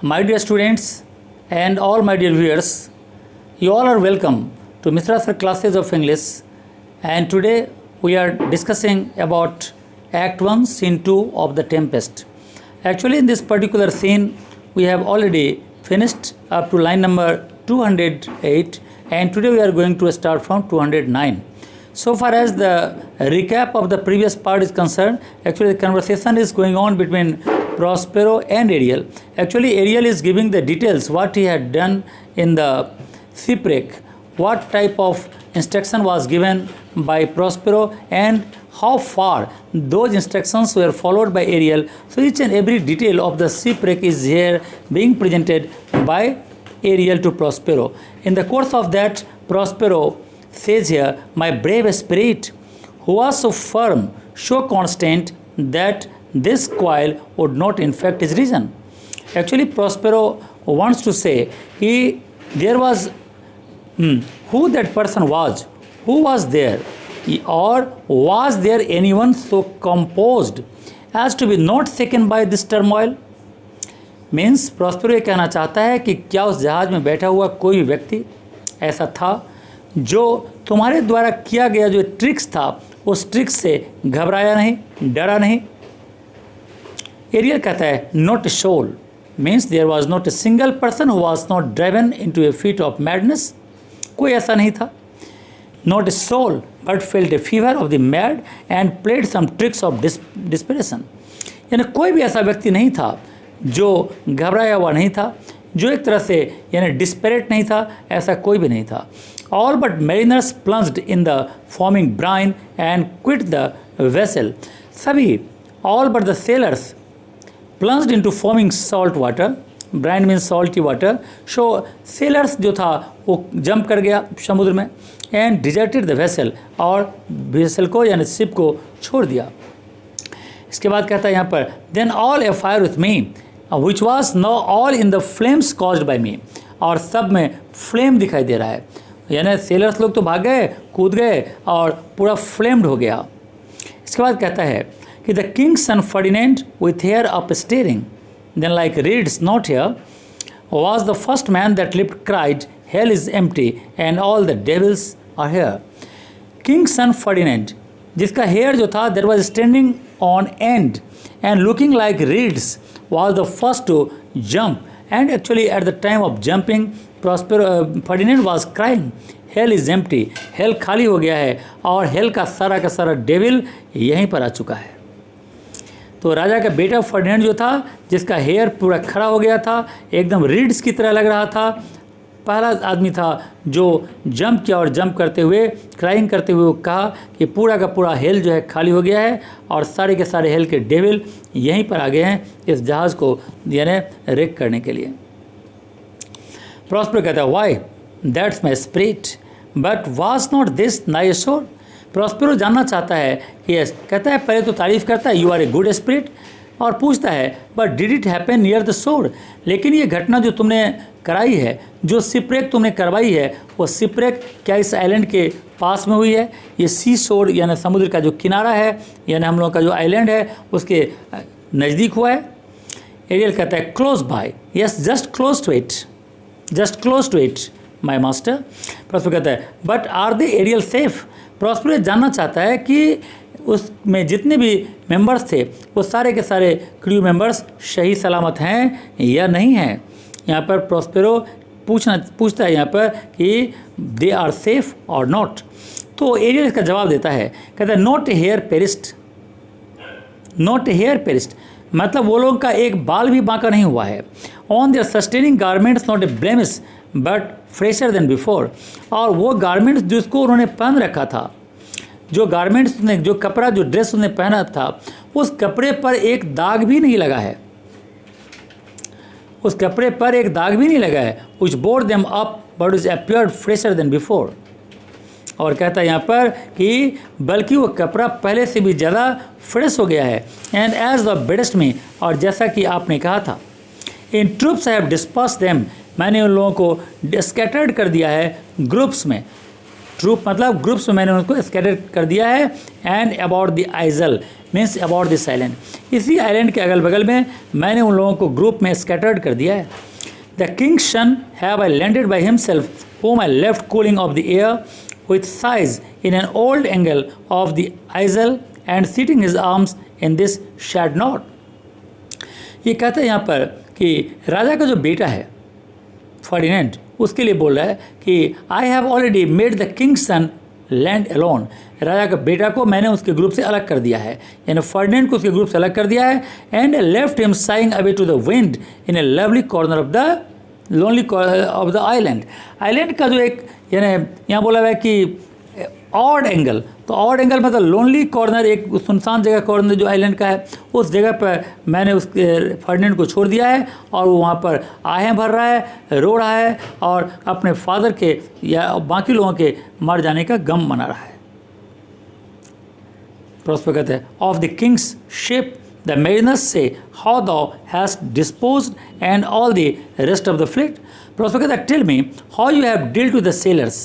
My dear students and all my dear viewers, you all are welcome to Mithra Sir classes of English, and today we are discussing about Act 1, Scene 2 of The Tempest. Actually, in this particular scene, we have already finished up to line number 208, and today we are going to start from 209. So far as the recap of the previous part is concerned, actually the conversation is going on between Prospero and Ariel. Actually, Ariel is giving the details what he had done in the shipwreck, what type of instruction was given by Prospero and how far those instructions were followed by Ariel. So each and every detail of the shipwreck is here being presented by Ariel to Prospero. In the course of that, Prospero says here, my brave spirit, who was so firm, so constant that this coil would not infect his reason. Actually, Prospero wants to say there was who that person was, who was there, or was there anyone so composed as to be not shaken by this turmoil? Means Prospero ये कहना चाहता है कि क्या उस जहाज़ में बैठा हुआ कोई व्यक्ति ऐसा था जो तुम्हारे द्वारा किया गया जो ट्रिक्स था उस ट्रिक्स से घबराया नहीं, डरा नहीं? एरियल कहता है not a soul, means there was not a single person who was not driven into a fit of madness. कोई ऐसा नहीं था. Not a soul but felt a fever of the mad and played some tricks of desperation. यानी कोई भी ऐसा व्यक्ति नहीं था जो घबराया हुआ नहीं था, जो एक तरह से यानी डिस्परेट नहीं था, ऐसा कोई भी नहीं था. All but mariners plunged in the foaming brine and quit the vessel. सभी all but the sailors plunged into foaming salt water. Brine means salty water. So sailors जो था वो जंप कर गया समुद्र में एंड डिजर्टेड द वेसल, और vessel को यानी शिप को छोड़ दिया. इसके बाद कहता है यहाँ पर then all afire with me which was no all in the flames caused by me. और सब में फ्लेम दिखाई दे रहा है, यानी सेलर्स लोग तो भाग गए, कूद गए और पूरा फ्लेम्ड हो गया. इसके बाद कहता है कि the king's son Ferdinand with hair up staring then like reeds not hair was the first man that leapt cried hell is empty and all the devils are here. King son Ferdinand जिसका hair जो था there was standing on end and looking like reeds was the first to jump, and actually at the time of jumping Ferdinand was crying hell is empty. hell खाली हो गया है और hell का सारा डेविल यहीं पर आ चुका है. तो राजा का बेटा फर्डिनेंड जो था जिसका हेयर पूरा खड़ा हो गया था, एकदम रीड्स की तरह लग रहा था, पहला आदमी था जो जंप किया और जंप करते हुए क्राइंग करते हुए कहा कि पूरा का पूरा हेल जो है खाली हो गया है और सारे के सारे हेल के डेविल यहीं पर आ गए हैं इस जहाज़ को यानी रेक करने के लिए. प्रॉस्पेरो कहता है Y that's my spirit but was not this नाई शोर. प्रॉस्पेरो जानना चाहता है कि कहता है पहले तो तारीफ़ करता है you are a good spirit, और पूछता है but did it happen near the shore. लेकिन ये घटना जो तुमने कराई है, जो सिपरेक तुमने करवाई है, वो सिपरेक क्या इस आइलैंड के पास में हुई है? ये सी शोर यानी समुद्र का जो किनारा है, यानी हम लोग का जो आइलैंड है उसके नज़दीक हुआ है. एरियल कहता है close by, yes just close to it, just close to it my master. Prospero कहता है but are they Ariel safe. Prospero जानना चाहता है कि उसमें जितने भी मेंबर्स थे वो सारे के सारे क्रू मेंबर्स सही सलामत हैं या नहीं हैं. यहाँ पर प्रॉस्पेरो पूछता है यहाँ पर कि दे आर सेफ और नॉट. तो एरियल इसका जवाब देता है, कहता है not a hair perished, not a hair perished, मतलब वो लोगों का एक बाल भी बांका नहीं हुआ है. On their sustaining garments not a blemish but fresher than before. और वो गारमेंट्स जिसको उन्होंने पहन रखा था, जो गारमेंट्स ने जो कपड़ा जो ड्रेस उन्हें पहना था, उस कपड़े पर एक दाग भी नहीं लगा है, उस कपड़े पर एक दाग भी नहीं लगा है. which bore them up but which appeared fresher than before. और कहता है यहाँ पर कि बल्कि वो कपड़ा पहले से भी ज़्यादा फ्रेश हो गया है. एंड एज द बेडेस्ट में, और जैसा कि आपने कहा था in troops I have disperse them, मैंने उन लोगों को स्कैटर्ड कर दिया है ग्रुप्स में. ट्रूप मतलब ग्रुप्स में मैंने उनको स्कैटर कर दिया है. And about the Aizawl, means about this island, इसी आइलैंड के अगल बगल में मैंने उन लोगों को ग्रुप में स्कैटर्ड कर दिया है। The king's son have I landed by himself whom I left cooling of the air with sighs in an old angle of the isle and seating his arms in this shed knot. ये कहता है यहाँ पर कि राजा का जो बेटा है फर्डिनेंड, उसके लिए बोल रहा है कि I have already made the king's son land alone. राजा का बेटा को मैंने उसके ग्रुप से अलग कर दिया है, यानी फर्डिनेंड को उसके ग्रुप से अलग कर दिया है। And left him sighing away to the wind in a lovely corner of the lonely of the island. Island का जो एक यानी यहाँ बोला हुआ है कि ऑड एंगल, तो ऑड एंगल मतलब लोनली कॉर्नर, एक सुनसान जगह कॉर्नर जो आइलैंड का है, उस जगह पर मैंने उस फर्डिनेंड को छोड़ दिया है और वो वहाँ पर आहें भर रहा है, रो रहा है और अपने फादर के या बाकी लोगों के मर जाने का गम मना रहा है। प्रोस्पर कहते हैं of the king's ship the mariners say how thou hast disposed and all the rest of the fleet. Prosper कहता है tell me how you have dealt with the sailors.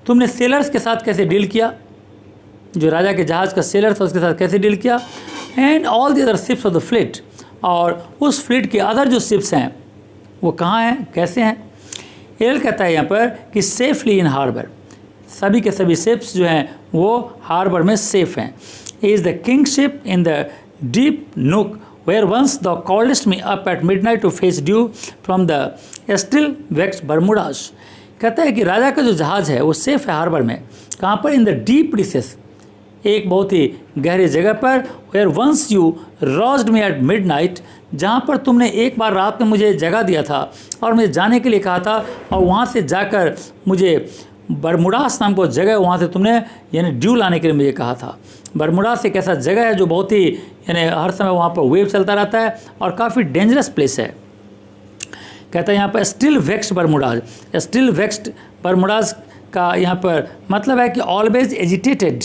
तुमने सेलर्स के साथ कैसे डील किया, जो राजा के जहाज़ का सेलर था उसके साथ कैसे डील किया। And all the other ships of the fleet, और उस फ्लीट के अदर जो शिप्स हैं वो कहाँ हैं, कैसे हैं। एल कहता है यहाँ पर कि सेफली इन हार्बर, सभी के सभी शिप्स जो हैं वो हार्बर में सेफ हैं। Is the king ship in the deep nook where once thou calledst me up at midnight to face dew from the still vexed Bermudas. कहता है कि राजा का जो जहाज़ है वो सेफ है हार्बर में, कहाँ पर, इन द डीप रिसेस, एक बहुत ही गहरी जगह पर, where once you roused me at midnight, जहाँ पर तुमने एक बार रात में मुझे जगा दिया था और मुझे जाने के लिए कहा था, और वहाँ से जाकर मुझे बरमुडास नाम को जगह, वहाँ से तुमने यानी ड्यू लाने के लिए मुझे कहा था। बरमुडास एक ऐसा जगह है जो बहुत ही यानी हर समय वहाँ पर वेव चलता रहता है और काफ़ी डेंजरस प्लेस है। कहता है यहाँ पर still vexed Bermudas, still vexed Bermudas का यहाँ पर मतलब है कि always agitated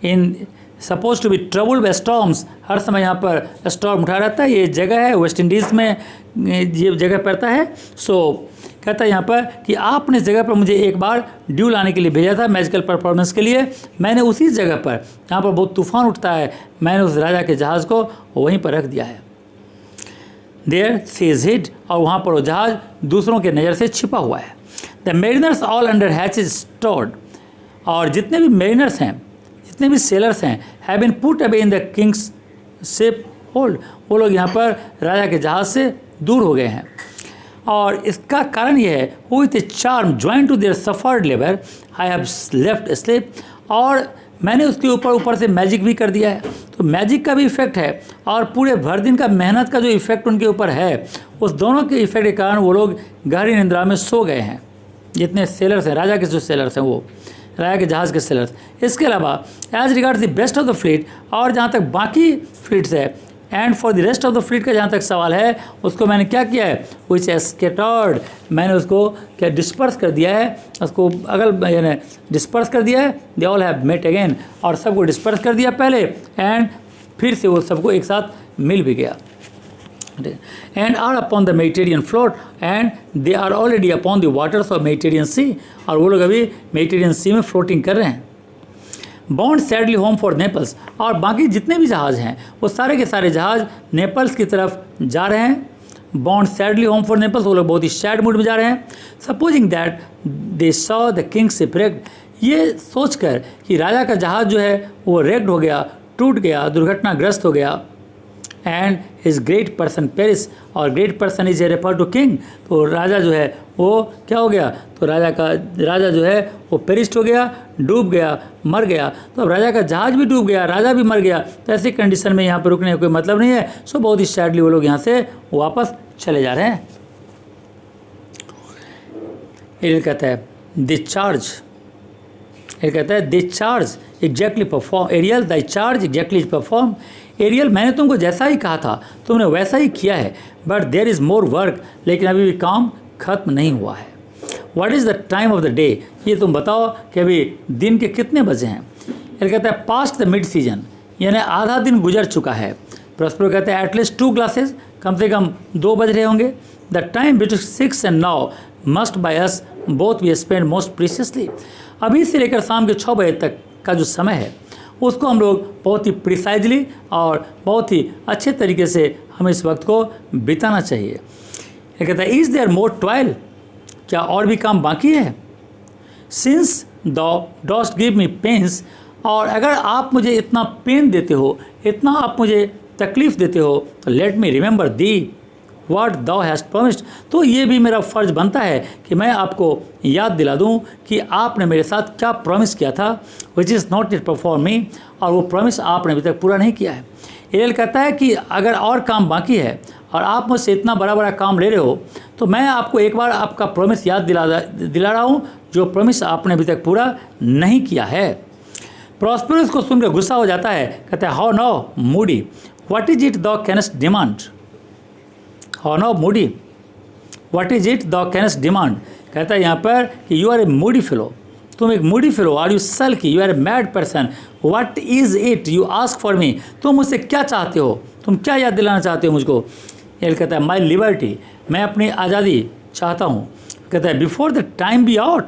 in suppose to be troubled by storms, हर समय यहाँ पर स्टॉर्म उठा रहता है। ये जगह है वेस्ट इंडीज़ में, ये जगह पड़ता है। सो कहता है यहाँ पर कि आपने इस जगह पर मुझे एक बार ड्यू लाने के लिए भेजा था मैजिकल परफॉर्मेंस के लिए, मैंने उसी जगह पर जहाँ पर बहुत तूफान उठता है मैंने उस राजा के जहाज़ को वहीं पर रख दिया है। देयर सीज हिड, और वहाँ पर वो जहाज़ दूसरों के नज़र से छिपा हुआ है। The mariners all under hatches stored, और जितने भी मेरिनर्स हैं, जितने भी सेलर्स हैं, have been put away in the king's ship hold, वो लोग यहाँ पर राजा के जहाज़ से दूर हो गए हैं। और इसका कारण यह है with a charm join to their suffered labour I have left sleep, और मैंने उसके ऊपर से मैजिक भी कर दिया है। तो मैजिक का भी इफेक्ट है और पूरे भर दिन का मेहनत का जो इफेक्ट उनके ऊपर है, उस दोनों के इफेक्ट के कारण वो लोग गहरी निद्रा में सो गए हैं, जितने सेलर्स हैं, राजा के जो सेलर्स हैं, वो राजा के जहाज़ के सेलर्स। इसके अलावा as regards the best of the fleet, और जहाँ तक बाकी फ्लीट्स है, and for the rest of the fleet का जहाँ तक सवाल है, उसको मैंने क्या किया है, विच स्कैटर्ड, मैंने उसको क्या डिस्पर्स कर दिया है, उसको अगल यानी डिस्पर्स कर दिया है। They all have met again, और सबको डिस्पर्स कर दिया पहले, एंड फिर से वो सबको एक साथ मिल भी गया। And are upon the Mediterranean float and they are already upon the waters of Mediterranean sea, और वो लोग अभी मेडिटेरियन सी में फ्लोटिंग कर रहे हैं। Bound sadly home for Naples, और बाकी जितने भी जहाज़ हैं वो सारे के सारे जहाज़ नेपल्स की तरफ जा रहे हैं। Bound sadly home for Naples, वो लोग बहुत ही सैड मूड में जा रहे हैं। Supposing that they saw the king ship raked, ये सोचकर कि राजा का जहाज़ जो है वो रेक्ड हो गया, टूट गया, दुर्घटनाग्रस्त हो गया। And his great person perish, और great person is a refer to king, तो राजा जो है वो क्या हो गया, तो राजा जो है वो पेरिस्ट हो गया, डूब गया, मर गया। तो अब राजा का जहाज़ भी डूब गया, राजा भी मर गया, तो ऐसी कंडीशन में यहाँ पर रुकने का कोई मतलब नहीं है। सो बहुत ही सैडली वो लोग यहाँ से वापस चले जा रहे हैं। एरियल कहता है डिस्चार्ज, एरियल कहता है discharge exactly perform, Ariel the charge exactly perform. Ariel मैंने तुमको जैसा ही कहा था तुमने वैसा ही किया है, but there is more work, लेकिन अभी भी काम खत्म नहीं हुआ है। What is the time of the day, ये तुम बताओ कि अभी दिन के कितने बजे हैं। एरियल कहता है पास्ट द मिड सीजन, यानी आधा दिन गुजर चुका है। प्रॉस्पेरो कहता है एटलीस्ट 2 ग्लासेस, कम से कम 2 बज रहे होंगे। The time between 6 and now must by us both we spend most preciously, अभी से लेकर शाम के 6 बजे तक का जो समय है उसको हम लोग बहुत ही प्रिसाइजली और बहुत ही अच्छे तरीके से हमें इस वक्त को बिताना चाहिए। ये कहता है इज़ देयर मोर टॉयल, क्या और भी काम बाकी है। सिंस दो डोस्ट गिव मी पेन्स, और अगर आप मुझे इतना पेन देते हो, इतना आप मुझे तकलीफ़ देते हो, तो let me remember thee what thou has promised, तो ये भी मेरा फ़र्ज़ बनता है कि मैं आपको याद दिला दूं कि आपने मेरे साथ क्या प्रॉमिस किया था, which is not it perform me, और वो प्रॉमिस आपने अभी तक पूरा नहीं किया है। एल कहता है कि अगर और काम बाकी है और आप मुझसे इतना बड़ा बड़ा काम ले रहे हो, तो मैं आपको एक बार आपका प्रॉमिस याद दिला रहा हूँ, जो प्रॉमिस आपने अभी तक पूरा नहीं किया है। प्रॉस्पेरस को सुनकर गुस्सा हो जाता है, कहता है how no moody, what is it thou canst demand. How no moody, what is it thou canst demand, कहता है यहाँ पर कि you are a moody fellow, तुम एक moody fellow, are you sulky, you are a mad person, what is it you ask for me, तुम मुझसे क्या चाहते हो, तुम क्या याद दिलाना चाहते हो मुझको। एल कहता है माई लिबर्टी, मैं अपनी आज़ादी चाहता हूँ। कहता है before the time be out,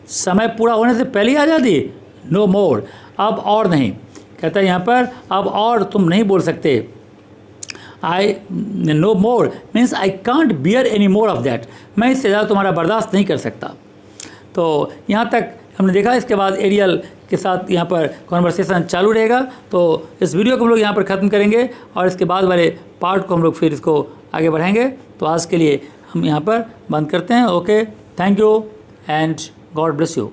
समय पूरा होने से पहले ही आज़ादी, नो मोर, अब और नहीं। कहता है यहाँ पर अब और तुम नहीं बोल सकते। I know more means I can't beer any more of that, मैं इससे ज़्यादा तुम्हारा बर्दाश्त नहीं कर सकता। तो यहाँ तक हमने देखा। इसके बाद एरियल के साथ यहाँ पर कॉन्वर्सेशन चालू रहेगा। तो इस वीडियो को हम लोग यहाँ पर ख़त्म करेंगे और इसके बाद वाले पार्ट को हम लोग फिर इसको आगे बढ़ाएंगे। तो आज के लिए हम यहाँ पर बंद करते हैं। Okay, thank you and God bless you.